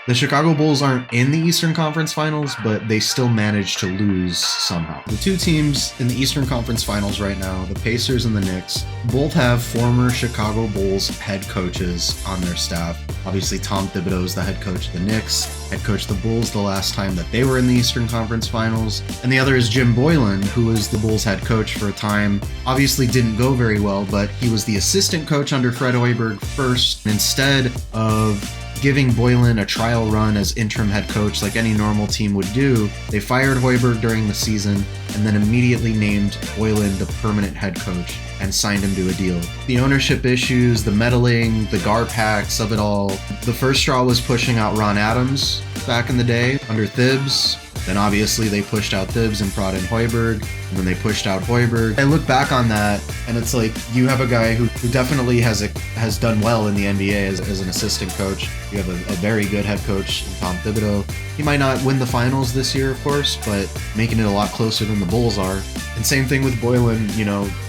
The Chicago Bulls aren't in the Eastern Conference Finals, but they still managed to lose somehow. The two teams in the Eastern Conference Finals right now, the Pacers and the Knicks, both have former Chicago Bulls head coaches on their staff. Obviously, Tom Thibodeau is the head coach of the Knicks, head coach of the Bulls the last time that they were in the Eastern Conference Finals. And the other is Jim Boylen, who was the Bulls head coach for a time. Obviously didn't go very well, but he was the assistant coach under Fred Hoiberg first. Instead of giving Boylen a trial run as interim head coach like any normal team would do, they fired Hoiberg during the season and then immediately named Boylen the permanent head coach and signed him to a deal. The ownership issues, the meddling, the Garpax of it all. The first straw was pushing out Ron Adams back in the day under Thibs. Then obviously they pushed out Thibs and brought in Hoiberg, and then they pushed out Hoiberg. I look back on that, and it's like you have a guy who definitely has done well in the NBA as an assistant coach. You have a very good head coach in Tom Thibodeau. He might not win the finals this year, of course, but making it a lot closer than the Bulls are. And same thing with Boylen.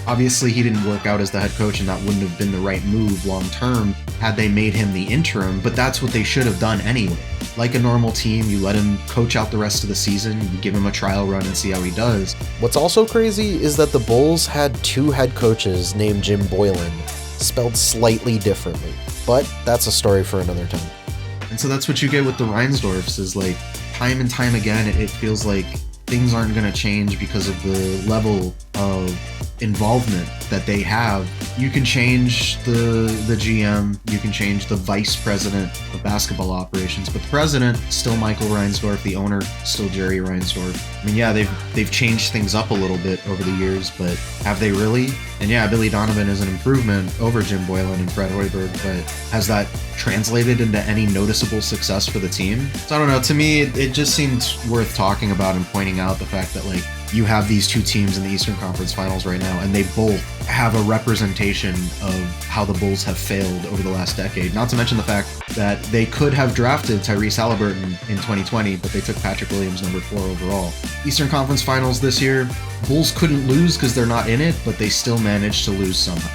Obviously he didn't work out as the head coach, and that wouldn't have been the right move long term had they made him the interim, but that's what they should have done anyway. Like a normal team, you let him coach out the rest of the season, you give him a trial run and see how he does. What's also crazy is that the Bulls had two head coaches named Jim Boylen, spelled slightly differently. But that's a story for another time. And so that's what you get with the Reinsdorfs, is like time and time again, it feels like things aren't going to change because of the level of involvement that they have. You can change the GM, you can change the vice president of basketball operations, but the president, still Michael Reinsdorf, the owner, still Jerry Reinsdorf. I mean, yeah, they've changed things up a little bit over the years, but have they really? And yeah, Billy Donovan is an improvement over Jim Boylen and Fred Hoiberg, but has that translated into any noticeable success for the team? So I don't know, to me, it just seemed worth talking about and pointing out the fact that, like, you have these two teams in the Eastern Conference Finals right now, and they both have a representation of how the Bulls have failed over the last decade. Not to mention the fact that they could have drafted Tyrese Haliburton in 2020, but they took Patrick Williams number 4 overall. Eastern Conference Finals this year, Bulls couldn't lose because they're not in it, but they still managed to lose somehow.